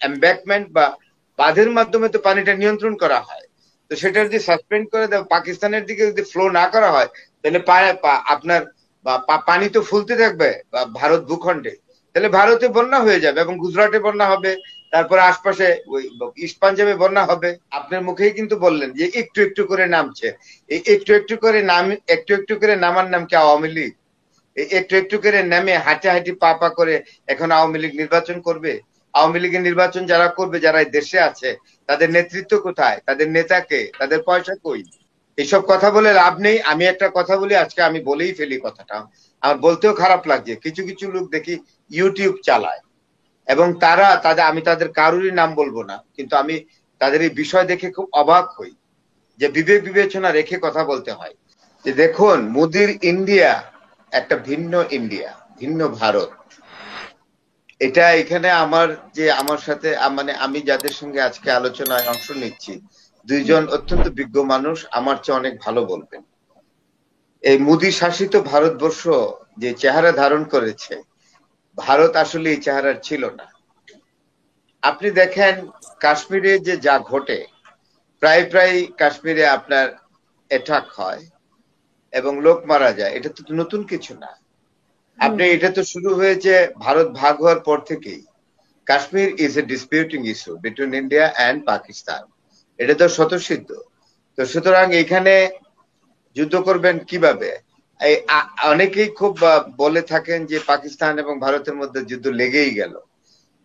এমব্যাকমেন্ট বা বাঁধের মাধ্যমে তো পানিটা নিয়ন্ত্রণ করা হয়। তো সেটা যদি সাসপেন্ড করে দেয়, পাকিস্তানের দিকে যদি ফ্লো না করা হয়, তাহলে আপনার পানি তো ফুলতে থাকবে ভারত ভূখণ্ডে, তাহলে ভারতে বন্যা হয়ে যাবে এবং গুজরাটে বন্যা হবে, তারপরে আশপাশে ওই ইস্ট পাঞ্জাবে বন্যা হবে। আপনার মুখেই কিন্তু বললেন যে একটু একটু করে নামছে। এই একটু একটু করে নামার নাম কি আওয়ামী লীগ? একটু একটু করে নেমে হাঁটাহাঁটি পা পা করে এখন আওয়ামী লীগ নির্বাচন করবে? আওয়ামী লীগের নির্বাচন যারা করবে, যারা দেশে আছে, তাদের নেতৃত্ব কোথায়? তাদের নেতাকে, তাদের পয়সা কই? এইসব কথা বলে লাভ নেই। আমি একটা কথা বলি, আজকে আমি বলেই ফেলি কথাটা। আমার বলতেও খারাপ লাগছে, কিছু কিছু লোক দেখি ইউটিউব চালায় এবং আমি তাদের কারোরই নাম বলবো না, কিন্তু আমি তাদের এই বিষয় দেখে খুব অবাক হই যে বিবেক বিবেচনা রেখে কথা বলতে হয়। যে দেখুন, মোদির ইন্ডিয়া একটা ভিন্ন ইন্ডিয়া, ভিন্ন ভারত। এটা এখানে আমার সাথে মানে আমি যাদের সঙ্গে আজকে আলোচনায় অংশ নিচ্ছি, দুইজন অত্যন্ত বিজ্ঞ মানুষ আমার চেয়ে অনেক ভালো বলবেন। এই মোদি শাসিত ভারতবর্ষ যে চেহারা ধারণ করেছে, ভারত আসলে এই চেহারার ছিল না। আপনি দেখেন কাশ্মীরে যে যা ঘটে, প্রায় প্রায় কাশ্মীরে আপনার অ্যাটাক হয় এবং লোক মারা যায়, এটা তো নতুন কিছু না। এটা তো শুরু হয়েছে ভারত ভাগ হওয়ার পর থেকেই। Kashmir is a disputing issue between India and Pakistan, এটা তো স্বতঃসিদ্ধ। তো সুতরাং এখানে যুদ্ধ করবেন কিভাবে? অনেকেই খুব বলে থাকেন যে পাকিস্তান এবং ভারতের মধ্যে যুদ্ধ লেগেই গেল।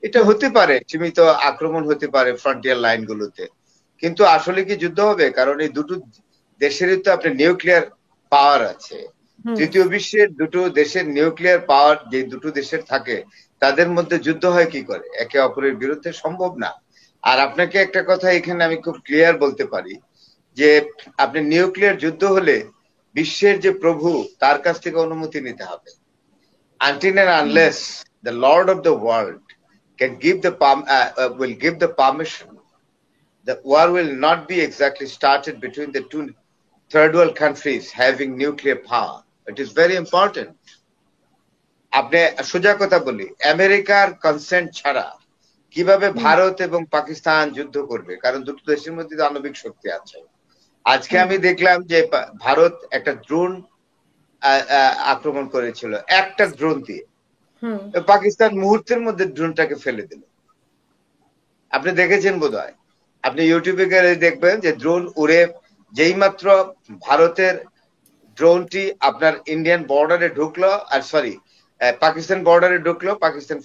এটা হতে পারে, সীমিত আক্রমণ হতে পারে ফ্রন্টিয়ার লাইন গুলোতে, কিন্তু আসলে কি যুদ্ধ হবে? কারণ এই দুটো দেশেরই তো আপনার নিউক্লিয়ার পাওয়ার আছে। তৃতীয় বিশ্বের দুটো দেশের নিউক্লিয়ার পাওয়ার যে দুটো দেশের থাকে, তাদের মধ্যে যুদ্ধ হয় কি করে? একে অপরের বিরুদ্ধে সম্ভব না। আর আপনাকে একটা কথা এখানে আমি খুব ক্লিয়ার বলতে পারি যে আপনি নিউক্লিয়ার যুদ্ধ হলে বিশ্বের যে প্রভু, তার কাছ থেকে অনুমতি নিতে হবে। Until and unless the Lord of the world can will give the permission, the war will not be exactly started between the two third world countries having nuclear power. It is very important. আপনি সোজা কথা বলি, আমেরিকার consent ছাড়া কিভাবে ভারত এবং পাকিস্তান যুদ্ধ করবে? কারণ দুটো দেশের মধ্যে আণবিক শক্তি আছে। আজকে আমি দেখলাম যে ভারত একটা ড্রোন আক্রমণ করেছিল, একটা ড্রোন দিয়ে। পাকিস্তান মুহূর্তের মধ্যে ড্রোনটাকে ফেলে দিল। আপনি দেখেছেন বোধহয়, আপনি ইউটিউবে গেলে দেখবেন যে ড্রোন উড়ে যেই মাত্র ভারতের ড্রোনটি আপনার ইন্ডিয়ান বর্ডারে ঢুকলো, আর সরি পাকিস্তান বর্ডারে ঢুকলো, পাকিস্তান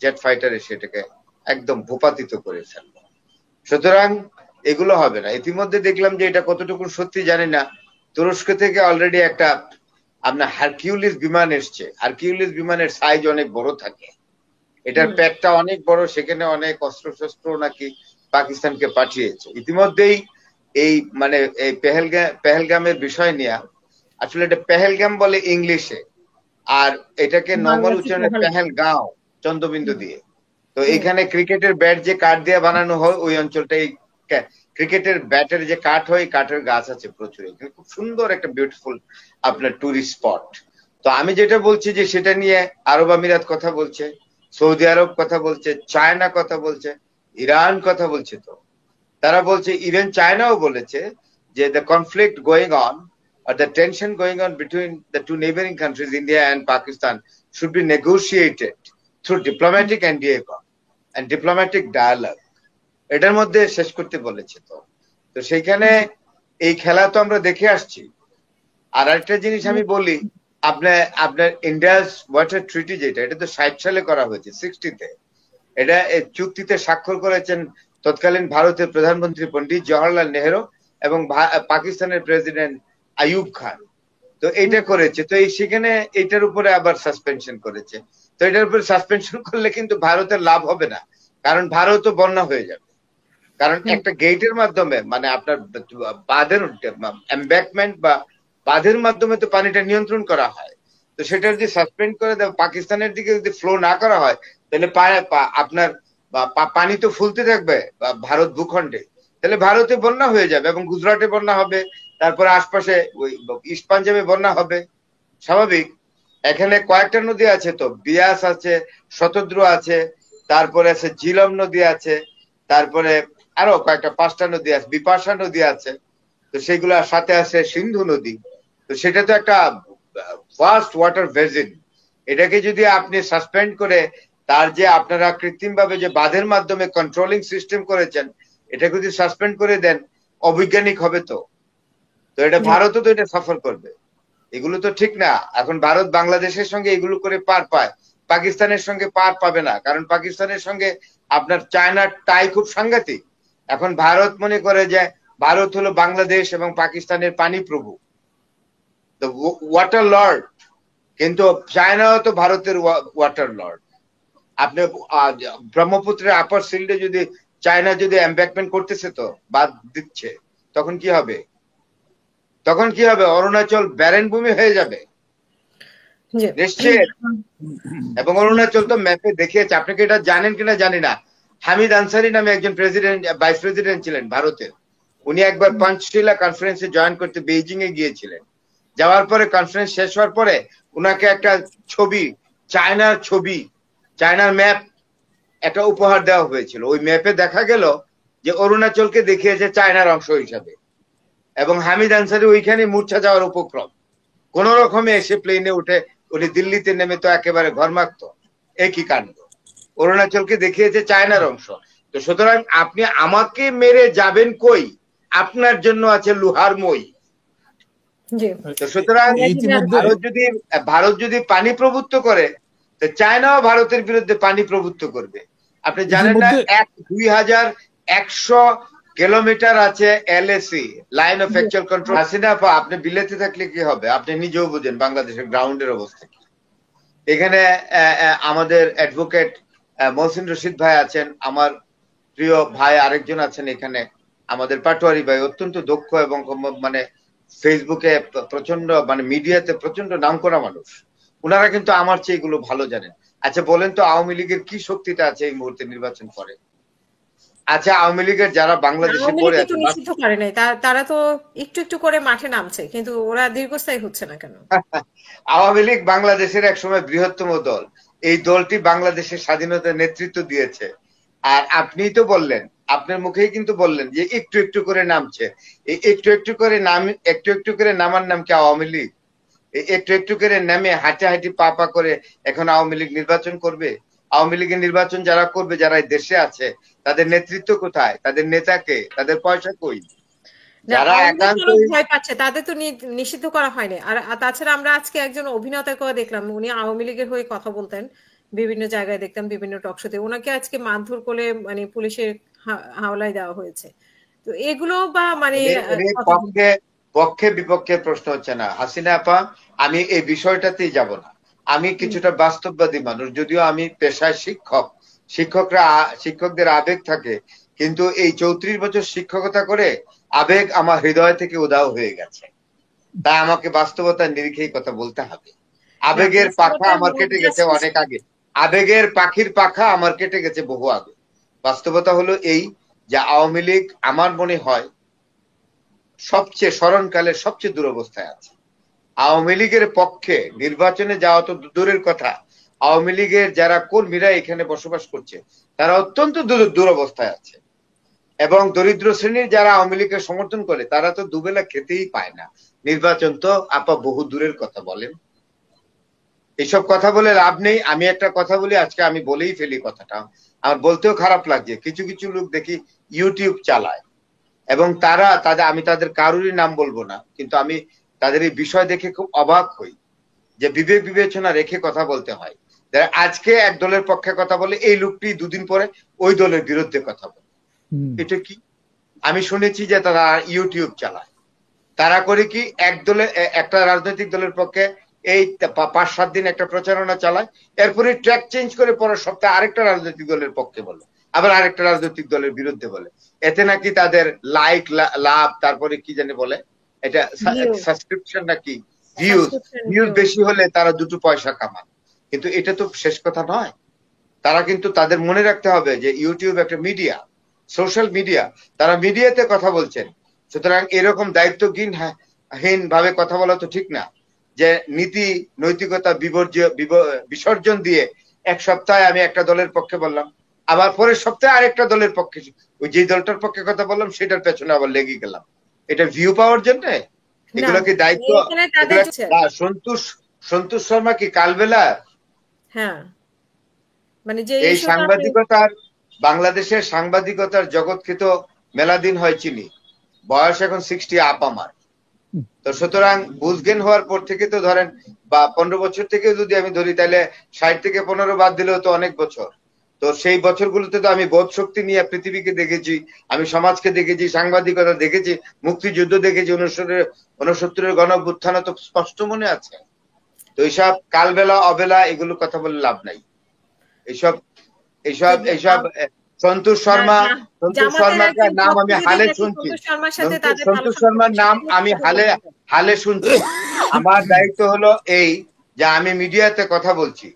জেট ফাইটার এসে এটাকে একদম ভূপাতিত করে ফেললো। সুতরাং এগুলো হবে না। ইতিমধ্যে দেখলাম যে এটা কতটুকু সত্যি জানি না, তুরস্ক থেকে অলরেডি একটা আপনার হারকিউলিস বিমান এসছে। হারকিউলিস বিমানের সাইজ অনেক বড় থাকে, এটার প্যাকটা অনেক বড়, সেখানে অনেক অস্ত্রশস্ত্র নাকি পাকিস্তানকে পাঠিয়েছে ইতিমধ্যেই। এই মানে এই পেহেলগামের বিষয় নিয়ে, আসলে এটা পেহেলগাম বলে ইংলিশে, আর এটাকে নর্মাল উচ্চারণে পেহেলগাঁও চন্দ্রবিন্দু দিয়ে। তো এখানে ক্রিকেটের ব্যাট যে কাঠ দিয়ে বানানো হয়, ওই অঞ্চলটাই ক্রিকেটের ব্যাটের যে কাঠ হয়, কাঠের গাছ আছে প্রচুর। এখানে খুব সুন্দর একটা বিউটিফুল আপনার টুরিস্ট স্পট। তো আমি যেটা বলছি যে সেটা নিয়ে আরব আমিরাত কথা বলছে, সৌদি আরব কথা বলছে, চায়না কথা বলছে, ইরান কথা বলছে। তো তারা বলছে, ইভেন চায়নাও বলেছে যে the conflict going on or the tension going on between the two neighboring countries, India and Pakistan, should be negotiated through diplomatic and diplomatic dialogue. এটার মধ্যে শেষ করতে বলেছে। তো সেইখানে এই খেলা তো আমরা দেখে আসছি। আর একটা জিনিস আমি বলি, আপনার ইন্ডিয়াস ওয়াটার ট্রিটি যেটা, এটা তো 60 সালে করা হয়েছে, 60-তে। এটা চুক্তিতে স্বাক্ষর করেছেন তৎকালীন ভারতের প্রধানমন্ত্রী পন্ডিত জওহরলাল নেহেরু এবং পাকিস্তানের প্রেসিডেন্ট আইয়ুব খান। তো এইটা করেছে। তো সেখানে এটার উপরে আবার সাসপেনশন করেছে। তো এটার উপরে সাসপেনশন করলে কিন্তু ভারতের লাভ হবে না, কারণ ভারতও বন্যা হয়ে যাবে। কারণ একটা গেটের মাধ্যমে, মানে আপনার বাঁধের এমব্যাকমেন্ট বা বাঁধের মাধ্যমে তো পানিটা নিয়ন্ত্রণ করা হয়। তো সেটা যদি সাসপেন্ড করে দেয়, পাকিস্তানের দিকে যদি ফ্লো না করা হয়, তাহলে আপনার পানি তো ফুলতে থাকবে ভারত ভূখণ্ডে, তাহলে ভারতে বন্যা হয়ে যাবে এবং গুজরাটে বন্যা হবে, তারপরে আশপাশে ওই ইস্ট পাঞ্জাবে বন্যা হবে। স্বাভাবিক। এখানে কয়েকটা নদী আছে, তো বিয়াস আছে, শতদ্রু আছে, তারপরে আছে ঝিলম নদী আছে, তারপরে আরো কয়েকটা 5টা নদী আছে, বিপাশা নদী আছে, তো সেগুলোর সাথে আছে সিন্ধু নদী। তো সেটা তো একটা ফাস্ট ওয়াটার ভেসিন। এটাকে যদি আপনি সাসপেন্ড করে তার যে আপনারা কৃত্রিম ভাবে যে বাঁধের মাধ্যমে কন্ট্রোলিং সিস্টেম করেছেন, এটা যদি সাসপেন্ড করে দেন, অবৈজ্ঞানিক হবে তো। তো এটা ভারতও তো এটা সফর করবে। এগুলো তো ঠিক না। এখন ভারত বাংলাদেশের সঙ্গে এগুলো করে পার পায়, পাকিস্তানের সঙ্গে পার পাবে না, কারণ পাকিস্তানের সঙ্গে আপনার চায়নার টাই খুব সাংঘাতিক। এখন ভারত মনে করে যে ভারত হলো বাংলাদেশ এবং পাকিস্তানের পানি প্রভু, তো ওয়াটার লর্ড, কিন্তু চায়নাও তো ভারতের ওয়াটার লর্ড। আপনি ব্রহ্মপুত্রের আপার সিল্ডে যদি চায়না যদি এমব্যাকমেন্ট করতেছে, তো বাদ দিচ্ছে, তখন কি হবে? তখন কি হবে? অরুণাচল ব্যারেন ভূমি হয়ে যাবে নিশ্চিত। এবং অরুণাচল তো ম্যাপে দেখিয়েছে, আপনি কি এটা জানেন কিনা জানি না, হামিদ আনসারি নামে একজন প্রেসিডেন্ট, ভাইস প্রেসিডেন্ট ছিলেন ভারতের। উনি একবার পঞ্চশীলা কনফারেন্সে জয়েন করতে বেইজিং এ গিয়েছিলেন। যাওয়ার পরে কনফারেন্স শেষ হওয়ার পরে উনাকে একটা ছবি, চায়নার ম্যাপ একটা উপহার দেওয়া হয়েছিল। ওই ম্যাপে দেখা গেল যে অরুণাচলকে দেখিয়েছে চায়নার অংশ হিসাবে, এবং হামিদ আনসারি ওইখানে মূর্ছা যাওয়ার উপক্রম। কোন রকমে এসে প্লেনে উঠে উনি দিল্লিতে নেমে তো একেবারে ঘরমাক্ত। একই কাণ্ড, অরুণাচলকে দেখিয়েছে চায়নার অংশ। তো সুতরাং আপনি আমাকে মেরে যাবেন কই? আপনার জন্য আছে লোহার মই। তো সুতরাং ভারত যদি পানি প্রভুত্ব করে, তো চায়নাও ভারতের বিরুদ্ধে পানি প্রভুত্ব করবে। আপনি জানেন না 2100 কিলোমিটার আছে LAC, line of actual control. Hasina আপা, আপনি বিলেতে থাকলে কি হবে? আপনি নিজেও বুঝেন বাংলাদেশের গ্রাউন্ডের অবস্থা কি। এখানে আমাদের অ্যাডভোকেট মহসিন রশিদ ভাই আছেন, আমার প্রিয় ভাই আরেকজন আছেন এখানে, আমাদের পাটোয়ারি ভাই, অত্যন্ত দক্ষ এবং মানে ফেসবুকে প্রচন্ড, মানে মিডিয়াতে প্রচন্ড নামকরা মানুষ। ওনারা কিন্তু আমার চেয়ে এগুলো ভালো জানেন। আচ্ছা বলেন তো, আওয়ামী লীগের কি শক্তিটা আছে এই মুহূর্তে নির্বাচন করে? আচ্ছা, আওয়ামী লীগের যারা বাংলাদেশে পড়ে আছে, নিষিদ্ধ করে নাই, তারা তো একটু একটু করে মাঠে নামছে, কিন্তু ওরা দীর্ঘস্থায়ী হচ্ছে না কেন? আওয়ামী লীগ বাংলাদেশের একসময় বৃহত্তম দল। এই দলটি বাংলাদেশের স্বাধীনতার নেতৃত্ব দিয়েছে। আর আপনি তো বললেন, আপনার মুখেই কিন্তু বললেন যে একটু একটু করে নামছে। এই একটু একটু করে নামার নাম কি আওয়ামী লীগ? একটু একটু করে নামে হাঁটি পা পা করে এখন আওয়ামী লীগ নির্বাচন করবে? আওয়ামী লীগের নির্বাচন যারা করবে, যারা দেশে আছে, তাদের নেতৃত্ব কোথায়? তাদের নেতাকে, তাদের পয়সা কই? যারা একান্ত ভয় পাচ্ছে তাদের তো নিষিদ্ধ করা হয়নি। আর তাছাড়া আমরা আজকে একজন অভিনেতাকে দেখলাম, উনি আওয়ামী লীগের হয়ে কথা বলতেন, বিভিন্ন জায়গায় দেখতাম, বিভিন্ন টক শোতে। ওনাকে আজকে মারধর করে মানে পুলিশের হাওলায় দেওয়া হয়েছে। তো এগুলো বা মানে পক্ষে বিপক্ষের প্রশ্ন হচ্ছে না হাসিনা আপা, আমি এই বিষয়টাতেই যাব না। আমি কিছুটা বাস্তববাদী মানুষ, যদিও আমি পেশায় শিক্ষক। শিক্ষকদের আবেগ থাকে, কিন্তু এই 34 বছর শিক্ষকতা করে আবেগ আমার হৃদয় থেকে উধাও হয়ে গেছে। তাই আমাকে বাস্তবতার নিরিখেই কথা বলতে হবে। আবেগের পাখা আমার কেটে গেছে অনেক আগে, আবেগের পাখির পাখা আমার কেটে গেছে বহু আগে। বাস্তবতা হলো এই যে আওয়ামী লীগ আমার মনে হয় সবচেয়ে স্মরণকালের সবচেয়ে দুরবস্থায় আছে। আওয়ামী লীগের পক্ষে নির্বাচনে যাওয়া তো দূরের কথা, আওয়ামী লীগের যারা কর্মীরা এখানে বসবাস করছে তারা অত্যন্ত দুরবস্থায় আছে। এবং দরিদ্র শ্রেণীর যারা আওয়ামী লীগের সমর্থন করে তারা তো দুবেলা খেতেই পায় না। নির্বাচন তো আপা বহু দূরের কথা বলেন। এইসব কথা বলে লাভ নেই। আমি একটা কথা বলি, আজকে আমি বলেই ফেলি কথাটা, আমার বলতেও খারাপ লাগছে। কিছু কিছু লোক দেখি ইউটিউব চালায়, এবং আমি তাদের কারোরই নাম বলবো না, কিন্তু আমি তাদের এই বিষয় দেখে খুব অবাক হই যে বিবেক বিবেচনা রেখে কথা বলতে হয়। আজকে এক দলের পক্ষে কথা বলে, এই লোকটি দুদিন পরে ওই দলের বিরুদ্ধে কথা বলে। এটা কি? আমি শুনেছি যে তারা ইউটিউব চালায়। তারা করে কি, একটা রাজনৈতিক দলের পক্ষে এই 5-7 দিন একটা প্রচারণা চালায়, এরপরে ট্র্যাক চেঞ্জ করে পরের সপ্তাহে আরেকটা রাজনৈতিক দলের পক্ষে বলে, আবার আরেকটা রাজনৈতিক দলের বিরুদ্ধে বলে। এতে নাকি তাদের লাইক লাভ, তারপরে কি জানি বলে এটা, সাবস্ক্রিপশন নাকি ভিউজ বেশি হলে তারা দুটো পয়সা কামান। কিন্তু এটা তো শেষ কথা নয়। তারা কিন্তু, তাদের মনে রাখতে হবে যে ইউটিউব একটা মিডিয়া, সোশ্যাল মিডিয়া, তারা মিডিয়াতে কথা বলছেন। সুতরাং এরকম দায়িত্বহীন ভাবে কথা বলা তো ঠিক না, যে নৈতিকতা বিসর্জন দিয়ে এক সপ্তাহে আমি একটা দলের পক্ষে বললাম, আবার পরের সপ্তাহে আরেকটা দলের পক্ষে, ওই যে দলটার পক্ষে কথা বললাম সেটার পেছনে আবার লেগে গেলাম। এটা ভিউ পাওয়ার জন্য? এগুলো কি দায়িত্ব? সন্তোষ শর্মা কি কালবেলা? হ্যাঁ, মানে যে এই সাংবাদিকতার, বাংলাদেশের সাংবাদিকতার জগৎকে তো মেলা দিন হয় চিনি, বয়স এখন 60 আপ আমার। তো সুতরাং বুঝজ্ঞান হওয়ার পর থেকে তো ধরেন বা 15 বছর থেকে যদি আমি ধরি, তাহলে 60 থেকে 15 বাদ দিলেও তো অনেক বছর। তো সেই বছরগুলোতে তো আমি বোধ শক্তি নিয়ে পৃথিবীকে দেখেছি, আমি সমাজকে দেখেছি, সাংবাদিকতা দেখেছি, মুক্তিযুদ্ধ দেখেছি, 69 গণ অভ্যুত্থান তো স্পষ্ট মনে আছে। তো এইসব কালবেলা অবেলা এগুলো কথা বলে লাভ নাই। এইসব এইসব এইসব সন্তোষ শর্মার নাম আমি হালে শুনছি, সন্তোষ শর্মার নাম আমি হালে শুনছি। আমার দায়িত্ব হলো এই যে আমি মিডিয়াতে কথা বলছি,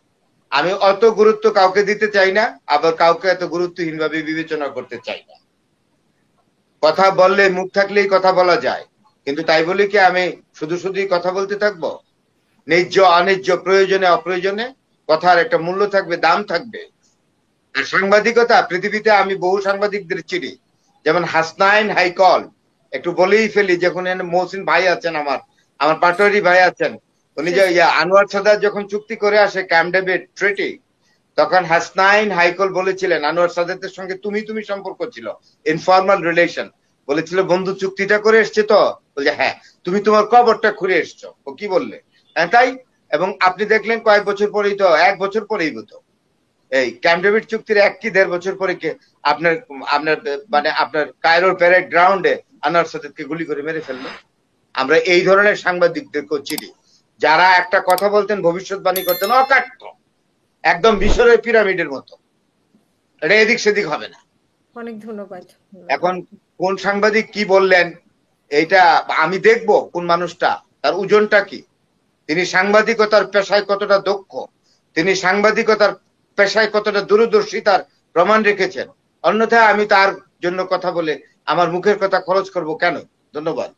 আমি অত গুরুত্ব কাউকে দিতে চাই না, আবার কাউকে এত গুরুত্বহীন ভাবে বিবেচনা করতে চাই না। কথা বললে মুখ থাকলেই কথা বলা যায়, কিন্তু তাই বলে কি আমি শুধু শুধুই কথা বলতে থাকবো? ন্যায্য অন্যায্য, প্রয়োজনে অপ্রয়োজনে কথার একটা মূল্য থাকবে, দাম থাকবে। আর সাংবাদিকতা, পৃথিবীতে আমি বহু সাংবাদিকদের চিনি, যেমন হাসনাইন হাইকল, একটু বলেই ফেলি, যখন মহসিন ভাই আছেন, আমার পাটোয়ারি ভাই আছেন, উনি যে আনোয়ার সাদাত যখন চুক্তি করে আসে ক্যাম্প ডেভিড ট্রিটি, তখন হাসনাইন হাইকল বলেছিলেন আনোয়ার সাদাতের সঙ্গে তুমি সম্পর্ক ছিল, ইনফর্মাল রিলেশন, বলেছিল বন্ধু চুক্তিটা করে এসছে তো, বলছে হ্যাঁ, তুমি তোমার কবরটা খুঁড়ে এসছো। ও কি বললে? তাই, এবং আপনি দেখলেন কয়েক বছর পরেই তো, 1 বছর পরেই হতো এই ক্যাম্প ডেভিড চুক্তির 1 কি 1.5 বছর পরে আপনার আপনার কায়রোর প্যারেড গ্রাউন্ডে আনোয়ার সাদাতকে গুলি করে মেরে ফেললো। আমরা এই ধরনের সাংবাদিকদেরকেও চিনি, যারা একটা কথা বলতেন, ভবিষ্যৎবাণী করতেন অকাট্য, একদম মিশরের পিরামিডের মতো, এটা এদিক সেদিক হবে না। অনেক ধন্যবাদ। এখন কোন সাংবাদিক কি বললেন এইটা আমি দেখবো, কোন মানুষটা, তার ওজনটা কি, তিনি সাংবাদিকতার পেশায় কতটা দক্ষ, তিনি সাংবাদিকতার পেশায় কতটা দূরদর্শিতার প্রমাণ রেখেছেন। অন্যথায় আমি তার জন্য কথা বলে আমার মুখের কথা খরচ করব কেন? ধন্যবাদ।